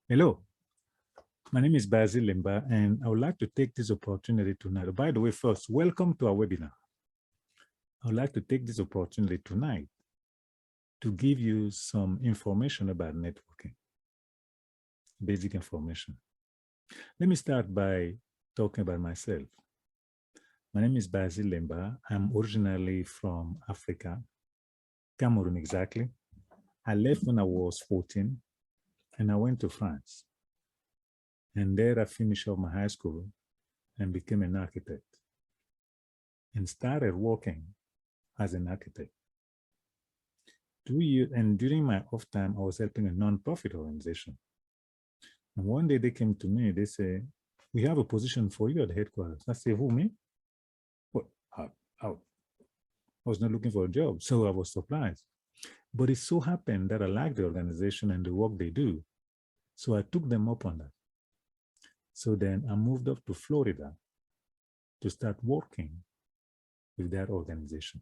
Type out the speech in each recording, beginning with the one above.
Hello, my name is Basil Limba, and I would like to take this opportunity tonight. By the way, first, welcome to our webinar. I would like to take this opportunity tonight to give you some information about networking, basic information. Let me start by talking about myself. My name is Basil Limba. I'm originally from Africa, Cameroon exactly. I left when I was 14 and I went to France. And there I finished up my high school and became an architect and started working as an architect. 2 years, and during my off time, I was helping a non-profit organization. And one day they came to me, they say, we have a position for you at the headquarters. I say, who, me? What? I was not looking for a job, so I was surprised. But it so happened that I liked the organization and the work they do. So I took them up on that. So then I moved up to Florida to start working with that organization.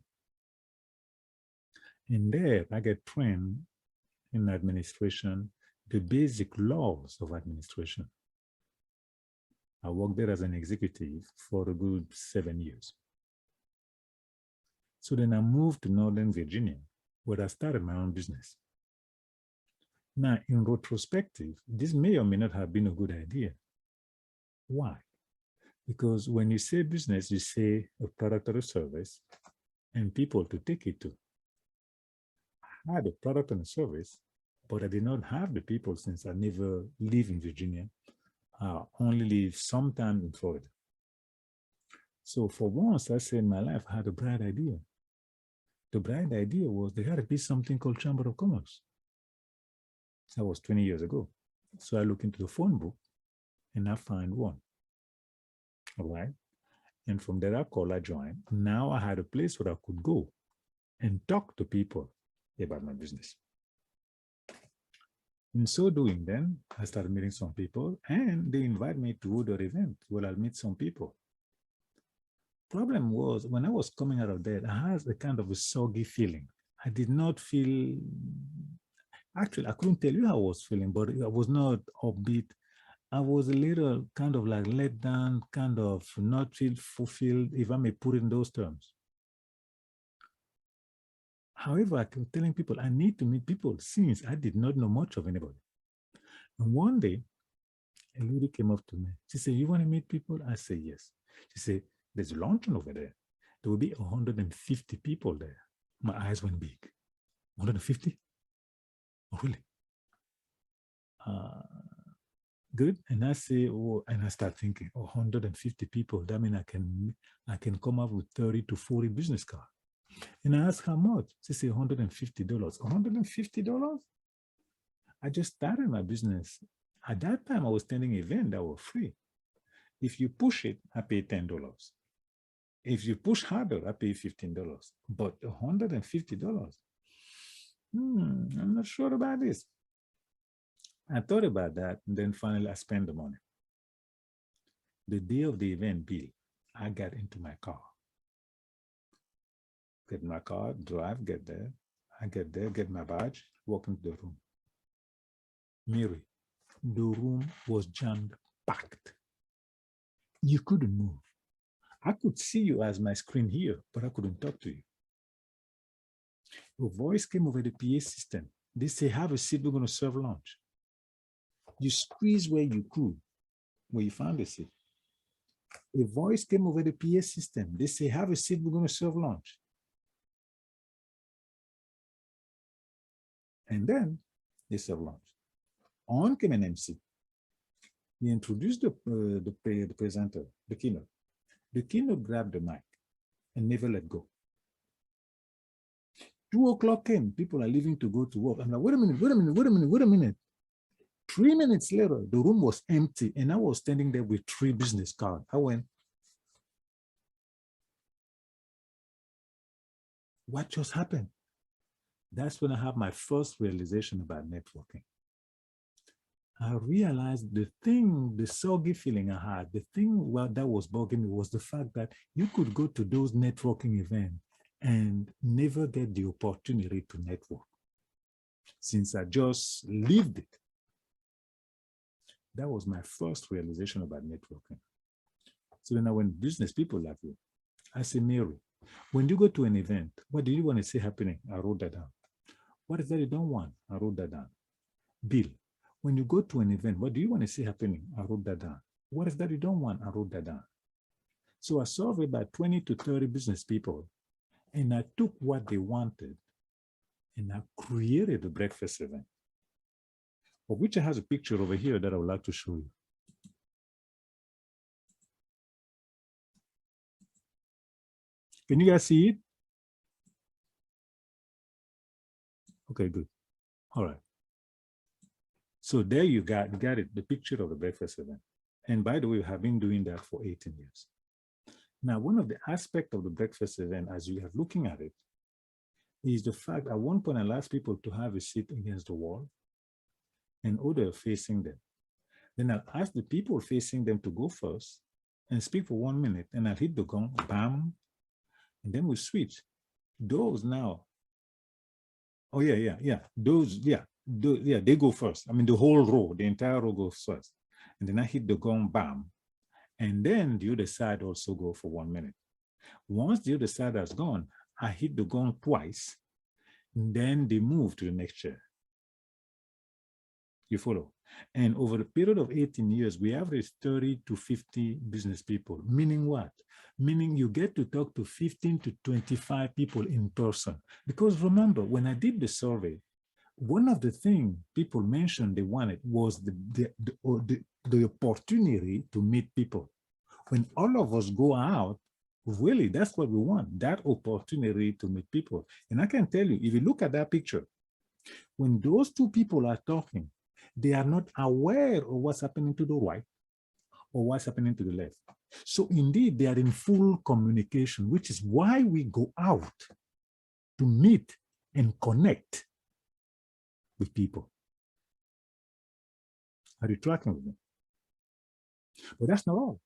And there I get trained in administration, the basic laws of administration. I worked there as an executive for a good 7 years. So then I moved to Northern Virginia, where I started my own business. Now, in retrospective, this may or may not have been a good idea. Why? Because when you say business, you say a product or a service and people to take it to. I had a product and a service, but I did not have the people since I never live in Virginia. I only live sometime in Florida. So for once, I said in my life, I had a bright idea. The bright idea was there had to be something called Chamber of Commerce. That was 20 years ago. So I look into the phone book and I find one. All right. And from there, I joined. Now I had a place where I could go and talk to people about my business. In so doing, then I started meeting some people and they invite me to other events where I'll meet some people. Problem was when I was coming out of that, I had a kind of a soggy feeling. I did not feel, actually, I couldn't tell you how I was feeling, but I was not upbeat. I was a little kind of like let down, kind of not feel fulfilled, if I may put it in those terms. However, I kept telling people I need to meet people since I did not know much of anybody. And one day, a lady came up to me. She said, you want to meet people? I said, yes. She said, there's a luncheon over there. There will be 150 people there. My eyes went big. 150? Oh, really? Good. And I say, oh, and I start thinking, 150 people. That means I can come up with 30 to 40 business cards. And I asked how much. She said $150. $150? I just started my business. At that time, I was attending events that were free. If you push it, I pay $10. If you push harder, I pay $15. But $150, I'm not sure about this. I thought about that, and then finally I spent the money. The day of the event, Bill, I got into my car. Get my car, drive, get there. I get there, get my badge, walk into the room. Mary, the room was jammed packed. You couldn't move. I could see you as my screen here, but I couldn't talk to you. A voice came over the PA system. They say, have a seat, we're going to serve lunch. You squeeze where you could, where you found a seat. A voice came over the PA system. They say, have a seat, we're going to serve lunch. And then they serve lunch. On came an MC. He introduced the presenter, the keynote. The keynote grabbed the mic and never let go. 2 o'clock came, people are leaving to go to work. I'm like, wait a minute. 3 minutes later, the room was empty and I was standing there with 3 business cards. I went, what just happened? That's when I had my first realization about networking. I realized the soggy feeling I had, the thing that was bugging me was the fact that you could go to those networking events and never get the opportunity to network. Since I just lived it, That was my first realization about networking. So then when business people like you, I say, Mary, when you go to an event, what do you want to see happening? I wrote that down. What is that you don't want? I wrote that down. Bill, when you go to an event, what do you want to see happening? I wrote that down. What is that you don't want? I wrote that down. So I surveyed about 20 to 30 business people, and I took what they wanted and I created a breakfast event, of which I have a picture over here that I would like to show you. Can you guys see it? Okay, good. All right. So there you got it, the picture of the breakfast event. And by the way, we have been doing that for 18 years. Now, one of the aspects of the breakfast event, as you are looking at it, is the fact at one point I asked people to have a seat against the wall and order facing them. Then I'll ask the people facing them to go first and speak for 1 minute, and I'll hit the gong, bam, and then we switch. Those now, oh yeah, those, they go first. I mean, the whole row, the entire row goes first. And then I hit the gong, bam, and then the other side also go for 1 minute. Once the other side has gone, I hit the gong twice, and then they move to the next chair. You follow? And over the period of 18 years, we average 30 to 50 business people. Meaning what? Meaning you get to talk to 15 to 25 people in person. Because remember, when I did the survey, one of the things people mentioned they wanted was the opportunity to meet people. When all of us go out, really, that's what we want, that opportunity to meet people. And I can tell you, if you look at that picture, when those two people are talking, they are not aware of what's happening to the right or what's happening to the left. So indeed, they are in full communication, which is why we go out to meet and connect with people. Are you tracking with me? But that's not all.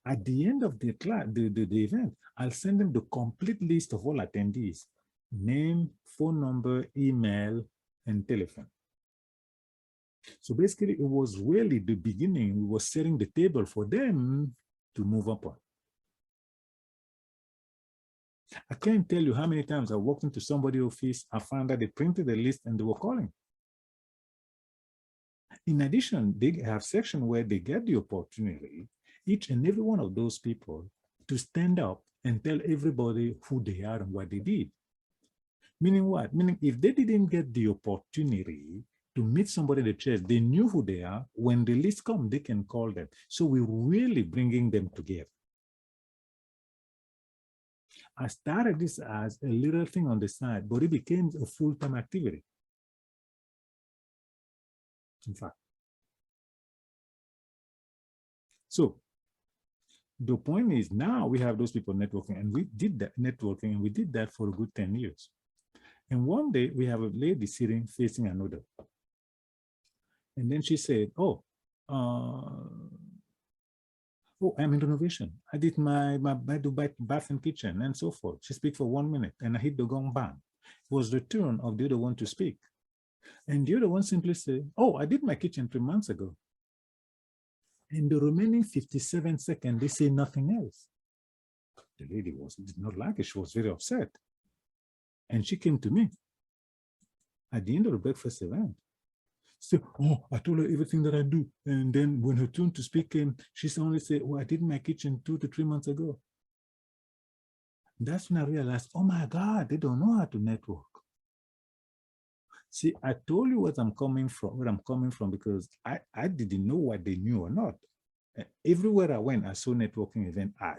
At the end of the class, the event, I'll send them the complete list of all attendees: name, phone number, email, and telephone. So basically, it was really the beginning. We were setting the table for them to move upon. I can't tell you how many times I walked into somebody's office, I found that they printed the list and they were calling. In addition, they have section where they get the opportunity, each and every one of those people, to stand up and tell everybody who they are and what they did. Meaning what? Meaning if they didn't get the opportunity to meet somebody in the church, they knew who they are. When the list comes, they can call them. So we're really bringing them together. I started this as a little thing on the side, but it became a full-time activity. In fact. So the point is now we have those people networking, and we did that networking, and we did that for a good 10 years. And one day we have a lady sitting facing another. And then she said, oh, I'm in renovation. I did my bath and kitchen and so forth. She speaks for 1 minute and I hit the gong, bang. It was the turn of the other one to speak. And the other one simply said, oh, I did my kitchen 3 months ago. In the remaining 57 seconds, they say nothing else. The lady did not like it. She was very upset. And she came to me at the end of the breakfast event. So, oh, I told her everything that I do. And then when her turn to speak came, she only said, oh, I did my kitchen 2 to 3 months ago. That's when I realized, oh my God, they don't know how to network. See, I told you where I'm coming from, because I didn't know what they knew or not. Everywhere I went, I saw networking event. I,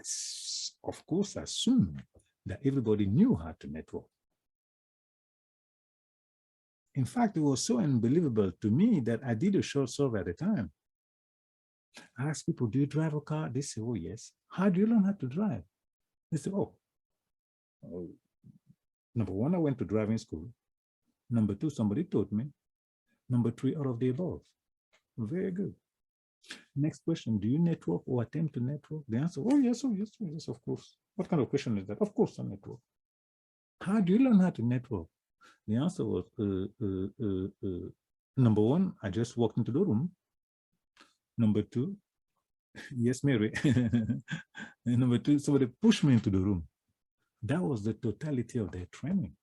of course, assumed that everybody knew how to network. In fact, it was so unbelievable to me that I did a short survey at the time. I asked people, do you drive a car? They say, oh, yes. How do you learn how to drive? They say, oh, number one, I went to driving school. Number two, somebody taught me. Number three, all of the above. Very good. Next question, do you network or attempt to network? The answer, oh, yes, of course. What kind of question is that? Of course, I network. How do you learn how to network? The answer was, number one, I just walked into the room. Number two, yes, Mary. Number two, somebody pushed me into the room. That was the totality of their training.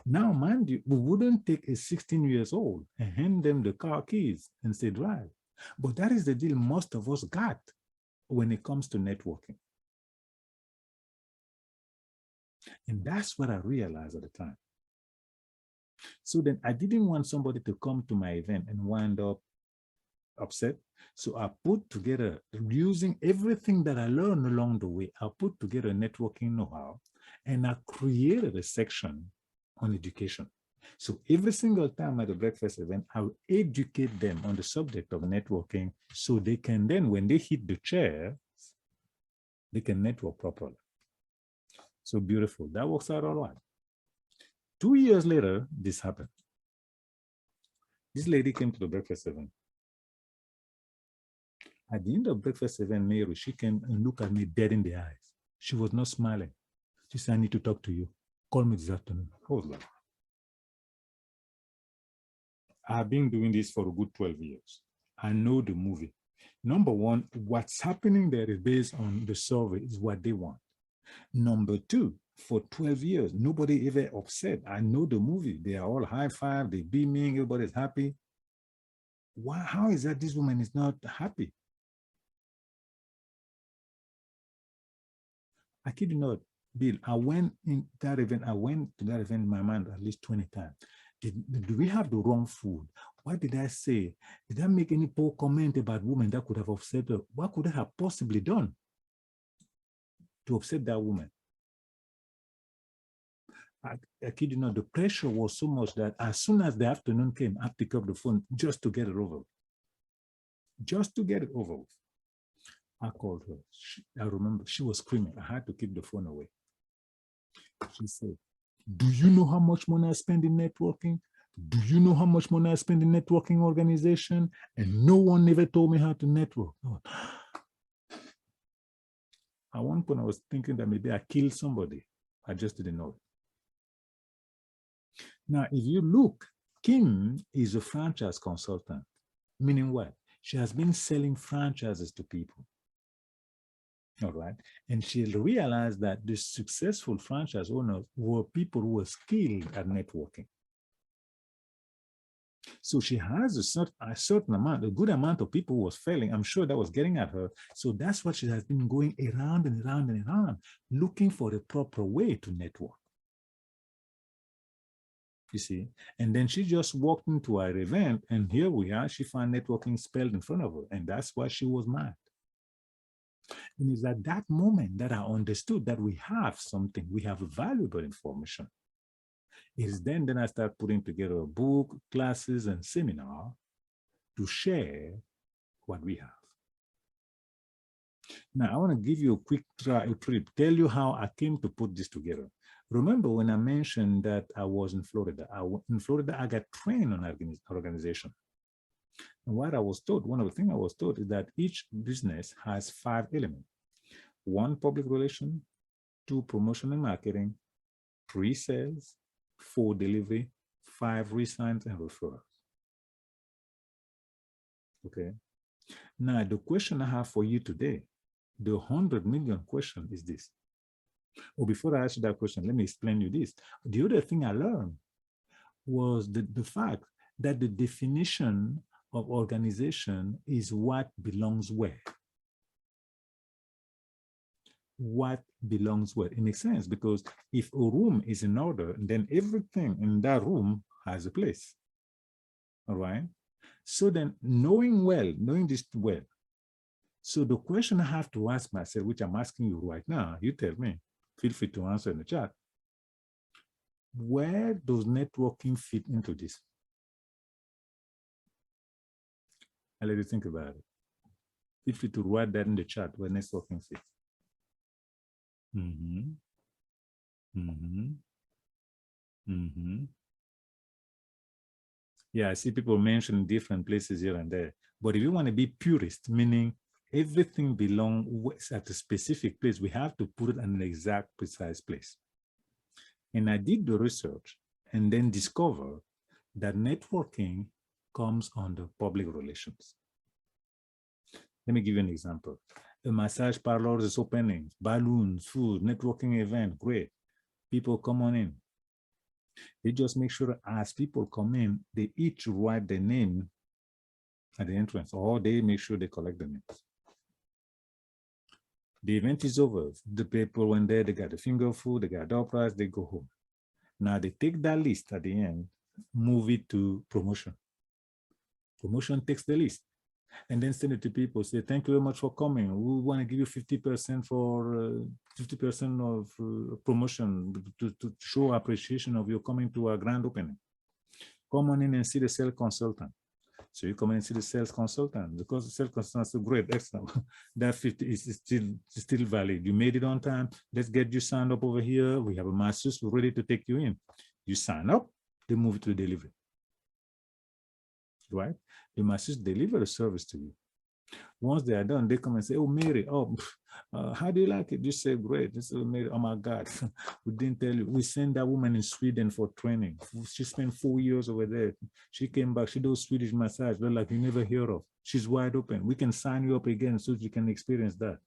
Now, mind you, we wouldn't take a 16 years old and hand them the car keys and say drive. But that is the deal most of us got when it comes to networking. And that's what I realized at the time. So then I didn't want somebody to come to my event and wind up upset. So I put together, using everything that I learned along the way, I put together networking know-how, and I created a section on education. So every single time at the breakfast event, I will educate them on the subject of networking so they can then, when they hit the chair, they can network properly. So beautiful. That works out all right. 2 years later, this happened. This lady came to the breakfast event. At the end of breakfast event, Mary, she came and looked at me dead in the eyes. She was not smiling. She said, I need to talk to you. Call me this afternoon. I was like, I've been doing this for a good 12 years. I know the movie. Number one, what's happening there is based on the survey is what they want. Number two, for 12 years, nobody ever upset. I know the movie. They are all high five, they beaming, everybody's happy. Why? How is that this woman is not happy? I kid you not, Bill, I went in that event, I went to that event in my mind at least 20 times. Do we have the wrong food? What did I say? Did I make any poor comment about women that could have upset her? What could I have possibly done to upset that woman? I kid you not, the pressure was so much that as soon as the afternoon came, I picked up the phone just to get it over with. Just to get it over with. I called her. I remember she was screaming. I had to keep the phone away. She said, do you know how much money I spend in networking? Do you know how much money I spend in networking organization? And no one ever told me how to network. At one point, I was thinking that maybe I killed somebody. I just didn't know it. Now, if you look, Kim is a franchise consultant, meaning what? She has been selling franchises to people. All right. And she realized that the successful franchise owners were people who were skilled at networking. So she has a certain amount, a good amount of people who was failing. I'm sure that was getting at her. So that's what she has been going around and around and around, looking for the proper way to network. You see, and then she just walked into our event, and here we are. She found networking spelled in front of her, and that's why she was mad. And it's at that moment that I understood that we have something, we have valuable information. It is then I start putting together a book, classes, and seminar to share what we have. Now, I want to give you a quick trip, tell you how I came to put this together. Remember when I mentioned that I was in Florida? In Florida, I got trained on organization. And what I was told, one of the things I was told is that each business has 5 elements. 1, public relation, 2, promotion and marketing, 3, sales, 4, delivery, 5, resigns and referrals. Okay. Now, the question I have for you today, the 100 million question is this. Well, before I answer that question, let me explain you this. The other thing I learned was the fact that the definition of organization is what belongs where. What belongs where. It makes sense because if a room is in order, then everything in that room has a place. All right. So then knowing this well. So the question I have to ask myself, which I'm asking you right now, you tell me, feel free to answer in the chat. Where does networking fit into this? I'll let you think about it. Feel free to write that in the chat where networking fits. Yeah, I see people mention different places here and there. But if you want to be purist, meaning everything belongs at a specific place, we have to put it in an exact, precise place. And I did the research and then discovered that networking comes under public relations. Let me give you an example. A massage parlor is opening, balloons, food, networking event, great. People come on in. They just make sure as people come in, they each write their name at the entrance, or they make sure they collect the names. The event is over. The people went there, they got the finger food, they got door prize, they go home. Now they take that list at the end, move it to promotion. Promotion takes the list and then send it to people. Say, thank you very much for coming. We want to give you 50% for 50% of promotion to show appreciation of your coming to our grand opening. Come on in and see the sales consultant. So you come in and see the sales consultant because the sales consultant is great, excellent. That 50 is still valid. You made it on time. Let's get you signed up over here. We have a masseuse ready to take you in. You sign up, they move it to the delivery. Right? The masseuse deliver a service to you. Once they are done, they come and say, oh, Mary, how do you like it? You say, great. This is Mary. Oh, my God. We didn't tell you. We sent that woman in Sweden for training. She spent 4 years over there. She came back. She does Swedish massage. They're like you never hear of. She's wide open. We can sign you up again so you can experience that.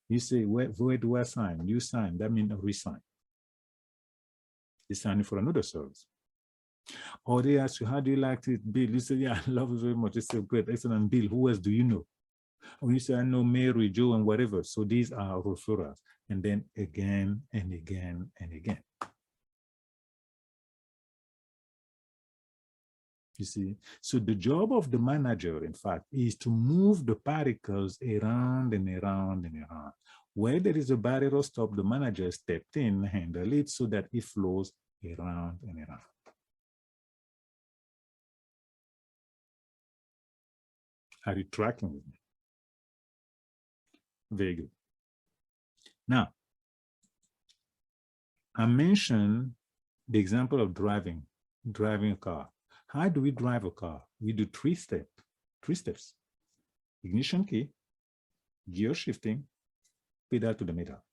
You say, where do I sign? You sign. That means resign. They sign you for another service. Or they ask you, how do you like it, Bill? You say, yeah, I love it very much. It's so great, excellent, Bill. Who else do you know? Or you say, I know Mary, Joe, and whatever. So these are referrals. And then again and again and again. You see? So the job of the manager, in fact, is to move the particles around and around and around. Where there is a barrier or stop, the manager stepped in, handle it so that it flows around and around. Are you tracking with me? Very good. Now, I mentioned the example of driving a car. How do we drive a car? We do three steps. Ignition key, gear shifting, pedal to the metal.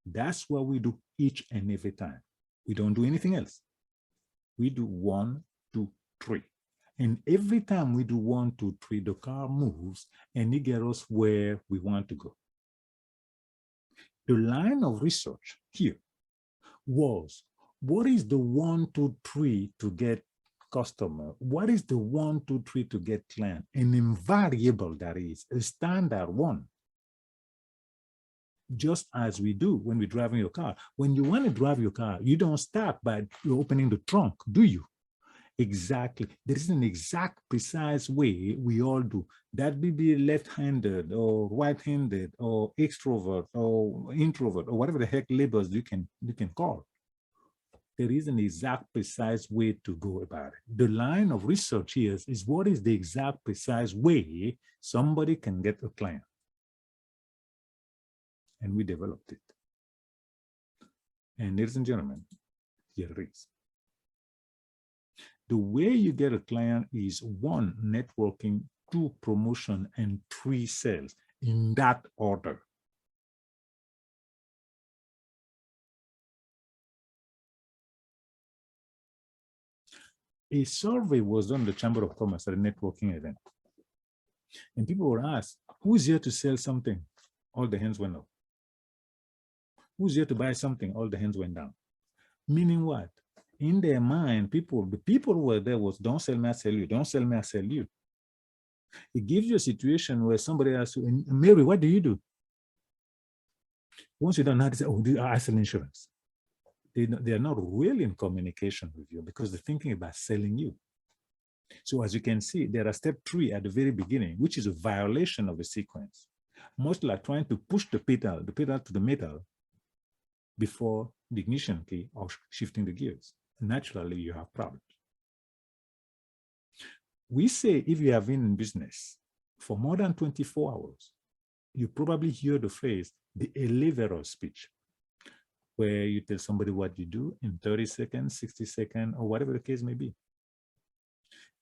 That's what we do each and every time. We don't do anything else. We do 1, 2, 3. And every time we do 1, 2, 3, the car moves and it gets us where we want to go. The line of research here was, what is the 1, 2, 3 to get customer? What is the 1, 2, 3 to get client? An invariable that is, a standard one. Just as we do when we're driving your car. When you want to drive your car, you don't start by opening the trunk, do you? Exactly. There is an exact, precise way we all do. That may be left-handed or right-handed or extrovert or introvert or whatever the heck labels you can call. There is an exact, precise way to go about it. The line of research here is what is the exact, precise way somebody can get a client. And we developed it. And ladies and gentlemen, here it is. The way you get a client is 1, networking, 2, promotion, and 3, sales, in that order. A survey was done in the Chamber of Commerce at a networking event. And people were asked, who's here to sell something? All the hands went up. Who's here to buy something? All the hands went down. Meaning what? In their mind, the people who were there was, don't sell me, I sell you. Don't sell me, I sell you. It gives you a situation where somebody asks you, Mary, what do you do? Once you don't know how to say, oh, I sell insurance. They are not really in communication with you because they're thinking about selling you. So as you can see, there are step 3 at the very beginning, which is a violation of the sequence. Most like trying to push the pedal to the metal before the ignition key or shifting the gears. Naturally, you have problems. We say if you have been in business for more than 24 hours, you probably hear the phrase, the elevator speech, where you tell somebody what you do in 30 seconds, 60 seconds, or whatever the case may be.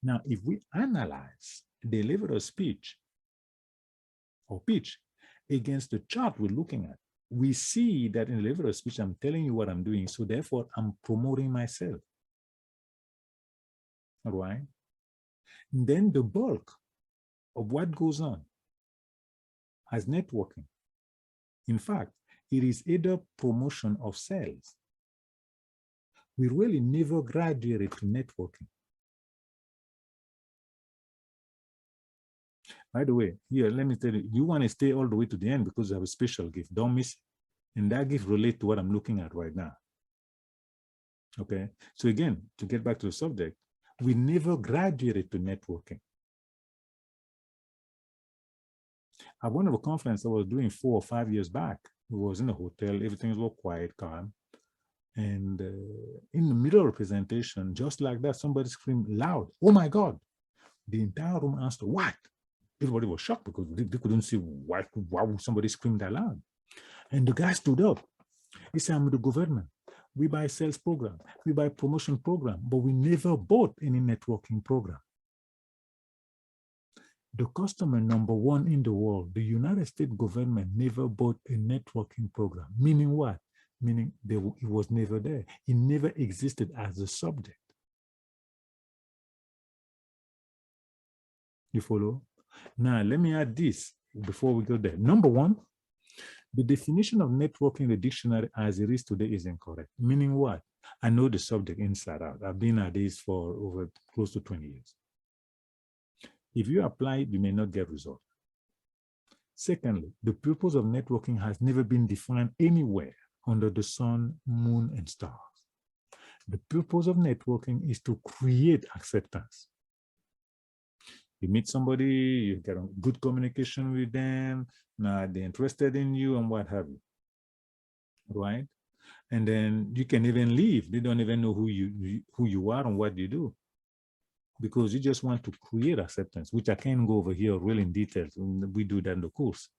Now, if we analyze the elevator speech or pitch against the chart we're looking at, we see that in the elevator speech, I'm telling you what I'm doing. So therefore, I'm promoting myself. All right. And then the bulk of what goes on as networking. In fact, it is either promotion of sales. We really never graduated to networking. By the way, here, let me tell you, you want to stay all the way to the end because you have a special gift. Don't miss it. And that gift relates to what I'm looking at right now. Okay, so again, to get back to the subject, we never graduated to networking. At one of the conferences I was doing 4 or 5 years back, it was in a hotel, everything was quiet, calm. And in the middle of the presentation, just like that, somebody screamed loud, "Oh my God." The entire room asked, "What?" Everybody was shocked because they couldn't see why would somebody scream that loud. And the guy stood up. He said, "I'm with the government. We buy sales program, we buy promotion program, but we never bought any networking program." The customer number one in the world, the United States government, never bought a networking program. Meaning what? Meaning it was never there. It never existed as a subject. You follow? Now, let me add this before we go there. Number one, the definition of networking in the dictionary as it is today is incorrect. Meaning what? I know the subject inside out. I've been at this for over close to 20 years. If you apply it, you may not get results. Secondly, the purpose of networking has never been defined anywhere under the sun, moon, and stars. The purpose of networking is to create acceptance. You meet somebody, you get a good communication with them, now they're interested in you and what have you, right? And then you can even leave. They don't even know who you are and what you do, because you just want to create acceptance, which I can't go over here really in detail. We do that in the course.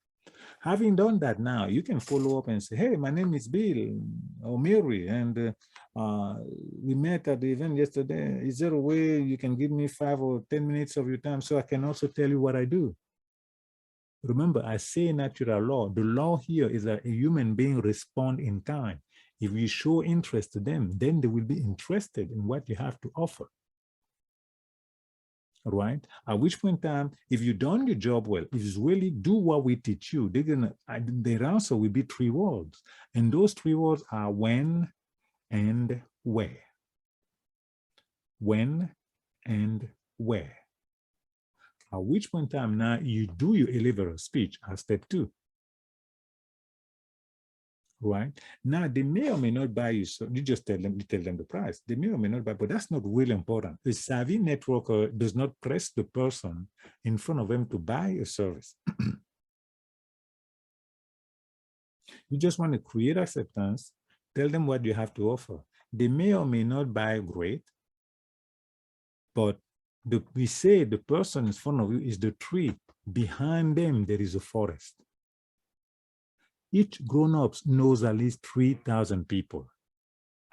Having done that now, you can follow up and say, "Hey, my name is Bill or Mary, and we met at the event yesterday. Is there a way you can give me 5 or 10 minutes of your time so I can also tell you what I do?" Remember, I say natural law. The law here is that a human being responds in kind. If you show interest to them, then they will be interested in what you have to offer. Right? At which point in time, if you've done your job well, if you really do what we teach you, their answer will be 3 words. And those 3 words are when and where. When and where. At which point in time now you do your elevator speech as step 2. Right? Now they may or may not buy you, so you just tell them the price. They may or may not buy, but that's not really important. A savvy networker does not press the person in front of them to buy a service. You just want to create acceptance, tell them what you have to offer. They may or may not buy great, but we say the person in front of you is the tree. Behind them, there is a forest. Each grown-up knows at least 3,000 people.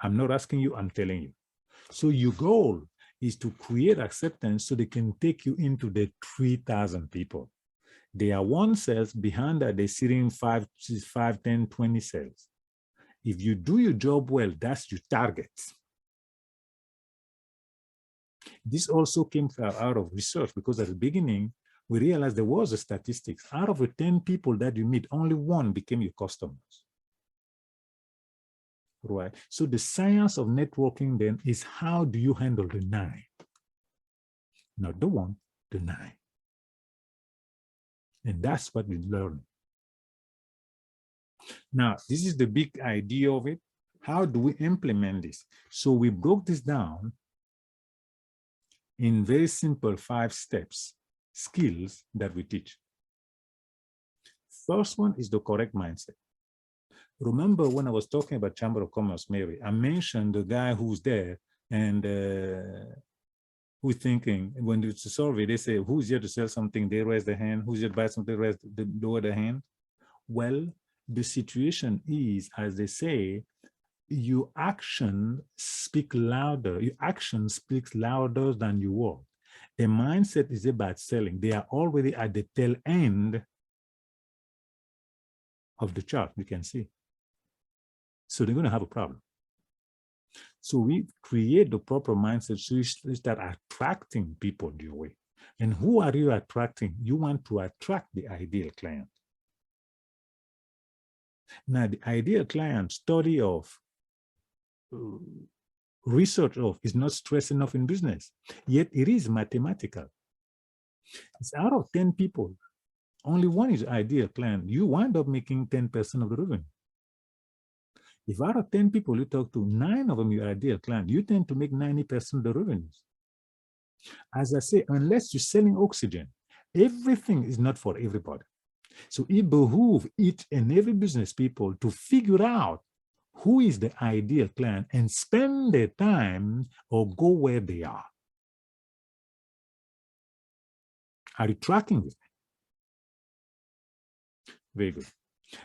I'm not asking you, I'm telling you. So your goal is to create acceptance so they can take you into the 3,000 people. There are 1 cells behind that, they're sitting 5, 10, 20 cells. If you do your job well, that's your target. This also came out of research, because at the beginning, we realized there was a statistics. Out of the 10 people that you meet, only 1 became your customers. Right? So the science of networking then is, how do you handle the 9? Not the 1, the 9. And that's what we learn. Now, this is the big idea of it. How do we implement this? So we broke this down in very simple 5 steps, skills that we teach. First one is the correct mindset. Remember when I was talking about Chamber of Commerce, Mary, I mentioned the guy who's there and who's thinking, when it's a survey, they say, who's here to sell something? They raise their hand. Who's here to buy something? They lower their hand. Well, the situation is, as they say, your action speaks louder. Your action speaks louder than your word. A mindset is about selling. They are already at the tail end of the chart, you can see. So they're going to have a problem. So we create the proper mindset so you start attracting people your way. And who are you attracting? You want to attract the ideal client. Now, the ideal client study of, research of is not stress enough in business, yet it is mathematical. It's out of 10 people, only one is ideal client. You wind up making 10% of the revenue. If out of 10 people you talk to, 9 of them your ideal client, you tend to make 90% of the revenues. As I say, unless you're selling oxygen, everything is not for everybody. So it behooves each and every business people to figure out who is the ideal client and spend their time or go where they are. Are you tracking this? Very good.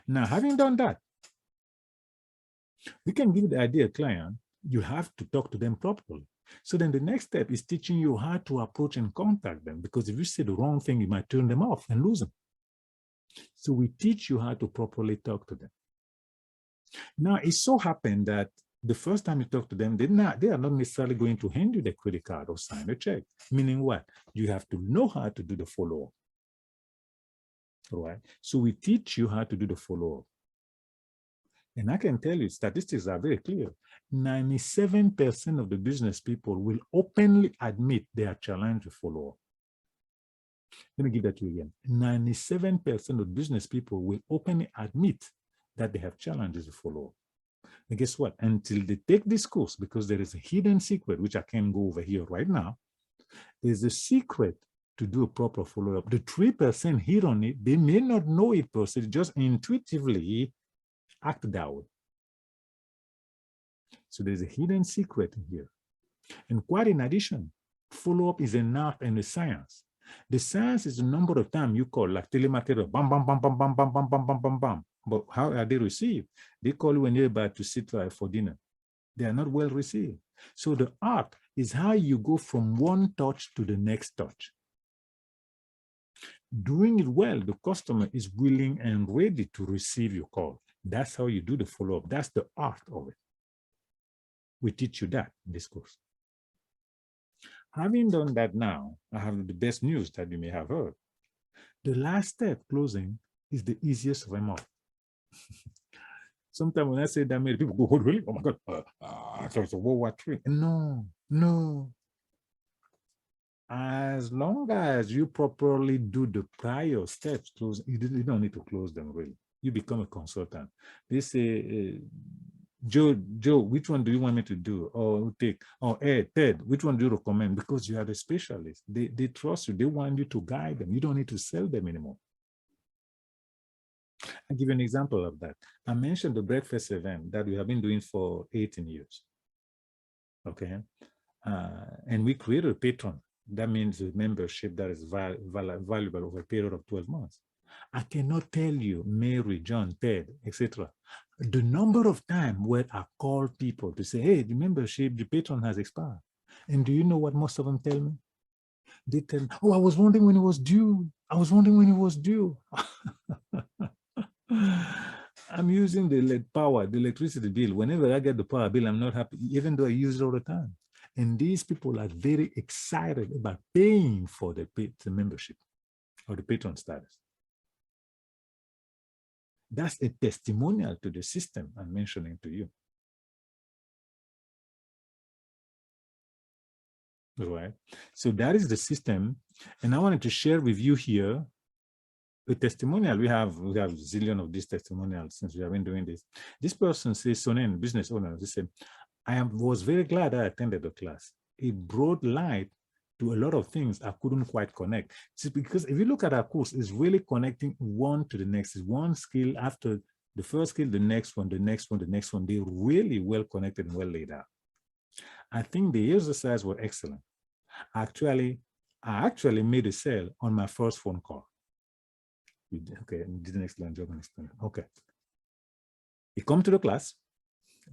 Now, having done that, we can give the ideal client, you have to talk to them properly. So then the next step is teaching you how to approach and contact them, because if you say the wrong thing, you might turn them off and lose them. So we teach you how to properly talk to them. Now, it so happened that the first time you talk to them, they are not necessarily going to hand you the credit card or sign a check. Meaning what? You have to know how to do the follow-up. All right? So we teach you how to do the follow-up. And I can tell you, statistics are very clear. 97% of the business people will openly admit they are challenged to follow up. Let me give that to you again. 97% of business people will openly admit that they have challenges to follow up. And guess what? Until they take this course, because there is a hidden secret, which I can't go over here right now, there's a secret to do a proper follow-up. The 3% hit on it, they may not know it per se, just intuitively act that way. So there's a hidden secret here. And quite in addition, follow-up is an art and a science. The science is the number of times you call, like telematerial, bam, bam, bam, bam, bam, bam, bam, bam, bam, bam, bam. But how are they received? They call you when you're about to sit for dinner. They are not well received. So the art is how you go from one touch to the next touch. Doing it well, the customer is willing and ready to receive your call. That's how you do the follow-up. That's the art of it. We teach you that in this course. Having done that now, I have the best news that you may have heard. The last step, closing, is the easiest of them all. Sometimes when I say that, many people go, oh, really? Oh my God, so it's a World War III. No. As long as you properly do the prior steps, you don't need to close them really. You become a consultant. They say, Joe, which one do you want me to do? Or take, or Ted, which one do you recommend? Because you are the specialist. They trust you. They want you to guide them. You don't need to sell them anymore. I'll give you an example of that. I mentioned the breakfast event that we have been doing for 18 years. Okay. And we created a patron. That means a membership that is valuable over a period of 12 months. I cannot tell you, Mary, John, Ted, etc., the number of times where I call people to say, hey, the membership, the patron has expired. And do you know what most of them tell me? They tell me, oh, I was wondering when it was due. I was wondering when it was due. I'm using the power, the electricity bill. Whenever I get the power bill, I'm not happy, even though I use it all the time. And these people are very excited about paying for the membership or the patron status. That's a testimonial to the system I'm mentioning to you. All right. So that is the system. And I wanted to share with you here a testimonial. We have a zillion of these testimonials since we have been doing this. This person says, Sonen, business owner, they said, I was very glad I attended the class. It brought light to a lot of things I couldn't quite connect. It's because if you look at our course, it's really connecting one to the next. It's one skill after the first skill, the next one, the next one, the next one. They're really well connected and well laid out. I think the exercise were excellent. I actually made a sale on my first phone call. Okay, did an excellent job on explaining. Okay. You come to the class,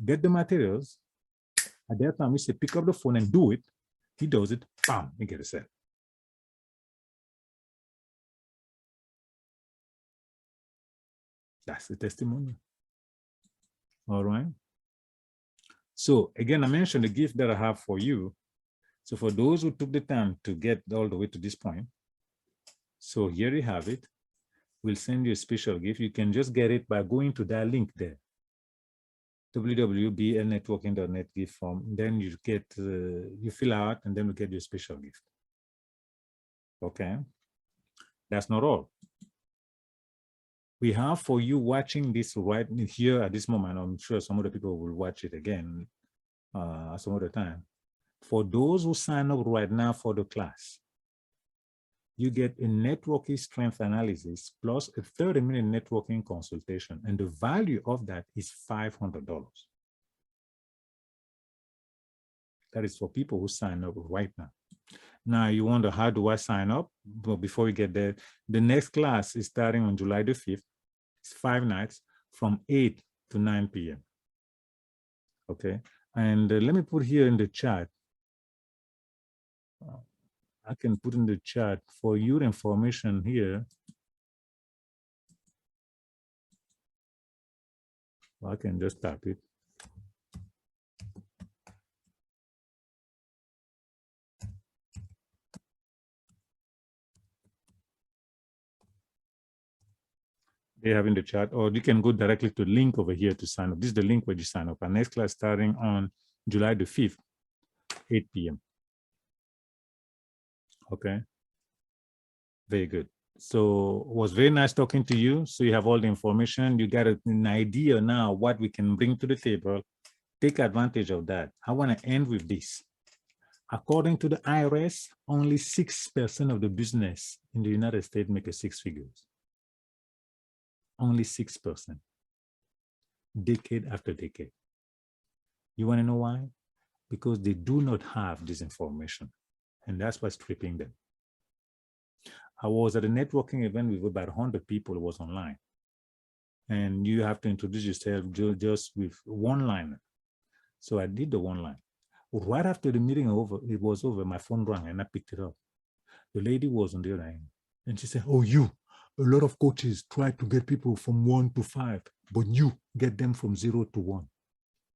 get the materials. At that time, we say, pick up the phone and do it. He does it, bam, you get a sale. That's the testimony. All right. So again, I mentioned the gift that I have for you. So for those who took the time to get all the way to this point, so here you have it. We'll send you a special gift. You can just get it by going to that link there, www.blnetworking.net gift form. Then you get, you fill out, and then we get you a special gift. Okay, that's not all. We have for you watching this right here at this moment. I'm sure some other people will watch it again some other time. For those who sign up right now for the class, you get a networking strength analysis plus a 30-minute networking consultation. And the value of that is $500. That is for people who sign up right now. Now you wonder, how do I sign up? But before we get there, the next class is starting on July the 5th. It's 5 nights from 8 to 9 p.m. Okay. And let me put here in the chat. I can put in the chat for your information here. I can just type it. They have in the chat, or you can go directly to the link over here to sign up. This is the link where you sign up. Our next class starting on July the 5th, 8 p.m. Okay. Very good. So it was very nice talking to you. So you have all the information. You got an idea now what we can bring to the table. Take advantage of that. I want to end with this. According to the IRS, only 6% of the business in the United States make a 6 figures. Only 6%, decade after decade. You want to know why? Because they do not have this information, and that's what's tripping them. I was at a networking event with about 100 people. It was online, and you have to introduce yourself just with one liner. So I did the one line. Right after the meeting it was over, my phone rang and I picked it up. The lady was on the other end, and she said, "Oh, you. A lot of coaches try to get people from 1 to 5, but you get them from 0 to 1.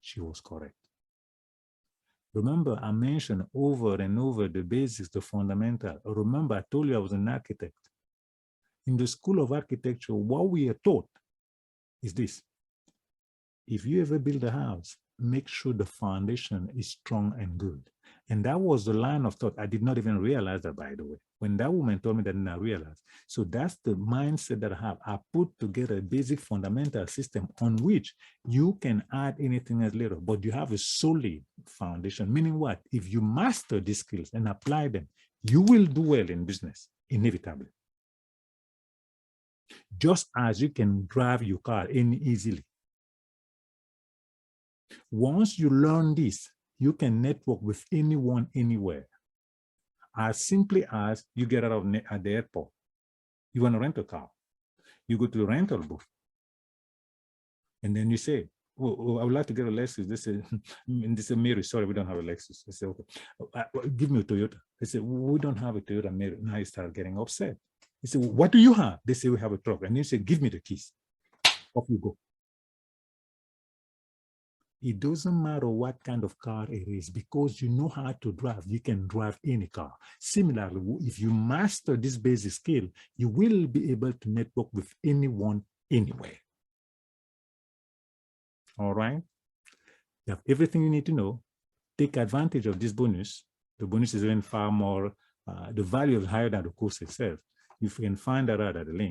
She was correct. Remember, I mentioned over and over the basics, the fundamental. Remember, I told you I was an architect. In the School of Architecture, what we are taught is this. If you ever build a house, make sure the foundation is strong and good. And that was the line of thought. I did not even realize that, by the way. When that woman told me that, I realized. So that's the mindset that I have. I put together a basic fundamental system on which you can add anything else later, but you have a solid foundation. Meaning what? If you master these skills and apply them, you will do well in business, inevitably. Just as you can drive your car easily. Once you learn this, you can network with anyone, anywhere. As simply as you get out at the airport. You want to rent a car. You go to the rental booth. And then you say, oh, I would like to get a Lexus. They say, this is Mary, sorry, we don't have a Lexus. I say, okay, give me a Toyota. They say, we don't have a Toyota Mary. Now you start getting upset. You say, what do you have? They say, we have a truck. And you say, give me the keys. Off you go. It doesn't matter what kind of car it is, because you know how to drive. You can drive any car. Similarly, if you master this basic skill, you will be able to network with anyone, anywhere. All right? You have everything you need to know. Take advantage of this bonus. The bonus is even far more, the value is higher than the course itself. You can find that out at the link.